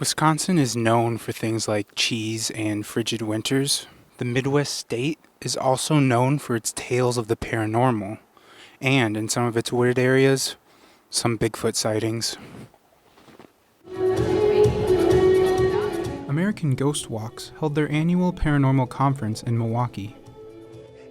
Wisconsin is known for things like cheese and frigid winters. The Midwest state is also known for its tales of the paranormal, and in some of its wooded areas, some Bigfoot sightings. American Ghost Walks held their annual Paranormal Conference in Milwaukee.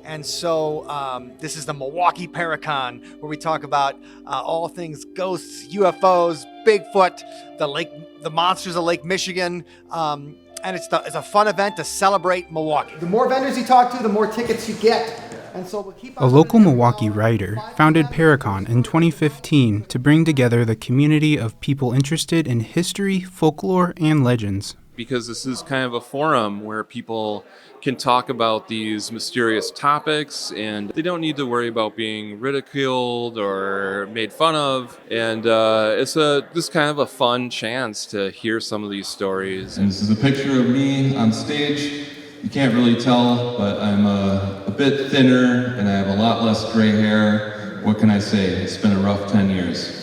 And so this is the Milwaukee Paracon, where we talk about all things ghosts, UFOs, Bigfoot, the monsters of Lake Michigan. And it's a fun event to celebrate Milwaukee. The more vendors you talk to, the more tickets you get. And so we'll keep A local Milwaukee writer founded Paracon in 2015 to bring together the community of people interested in history, folklore, and legends. Because this is kind of a forum where people can talk about these mysterious topics and they don't need to worry about being ridiculed or made fun of. And it's just kind of a fun chance to hear some of these stories. And this is a picture of me on stage. You can't really tell, but I'm a bit thinner and I have a lot less gray hair. What can I say? It's been a rough 10 years.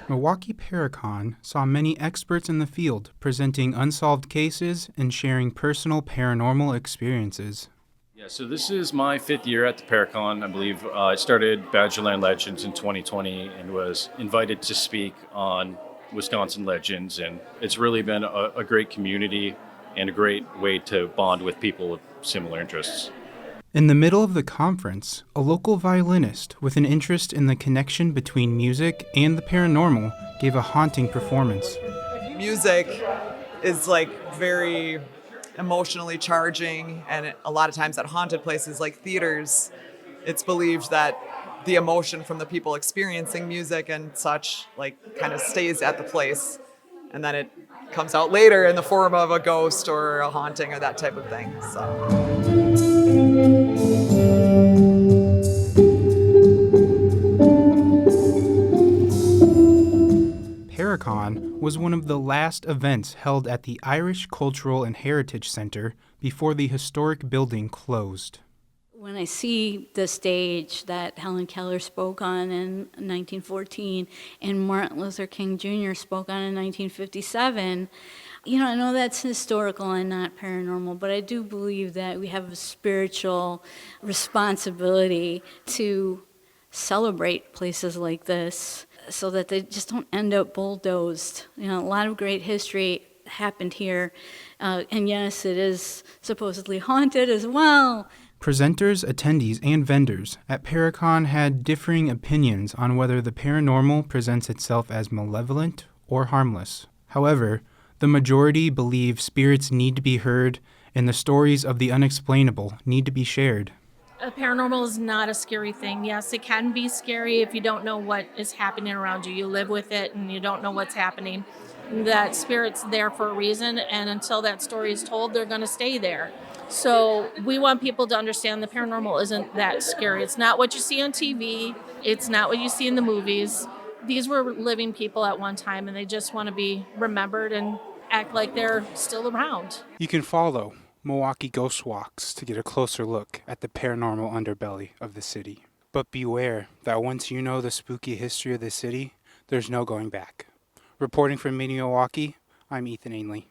Milwaukee Paracon saw many experts in the field presenting unsolved cases and sharing personal paranormal experiences. Yeah, so this is my 5th year at the Paracon. I believe I started Badgerland Legends in 2020 and was invited to speak on Wisconsin legends. And it's really been a great community and a great way to bond with people with similar interests. In the middle of the conference, a local violinist with an interest in the connection between music and the paranormal gave a haunting performance. Music is very emotionally charging, and a lot of times at haunted places like theaters, it's believed that the emotion from the people experiencing music and such kind of stays at the place, and then it comes out later in the form of a ghost or a haunting or that type of thing. Paracon was one of the last events held at the Irish Cultural and Heritage Center before the historic building closed. When I see the stage that Helen Keller spoke on in 1914 and Martin Luther King Jr. spoke on in 1957, I know that's historical and not paranormal, but I do believe that we have a spiritual responsibility to celebrate places like this so that they just don't end up bulldozed. A lot of great history happened here, and yes, it is supposedly haunted as well. Presenters, attendees, and vendors at Paracon had differing opinions on whether the paranormal presents itself as malevolent or harmless. However, the majority believe spirits need to be heard and the stories of the unexplainable need to be shared. Paranormal is not a scary thing. Yes, it can be scary if you don't know what is happening around you. You live with it and you don't know what's happening. That spirit's there for a reason, and until that story is told, they're going to stay there. So we want people to understand the paranormal isn't that scary. It's not what you see on TV. It's not what you see in the movies. These were living people at one time, and they just want to be remembered and act like they're still around. You can follow Milwaukee Ghost Walks to get a closer look at the paranormal underbelly of the city. But beware that once you know the spooky history of the city, there's no going back. Reporting from Milwaukee, I'm Ethan Ainley.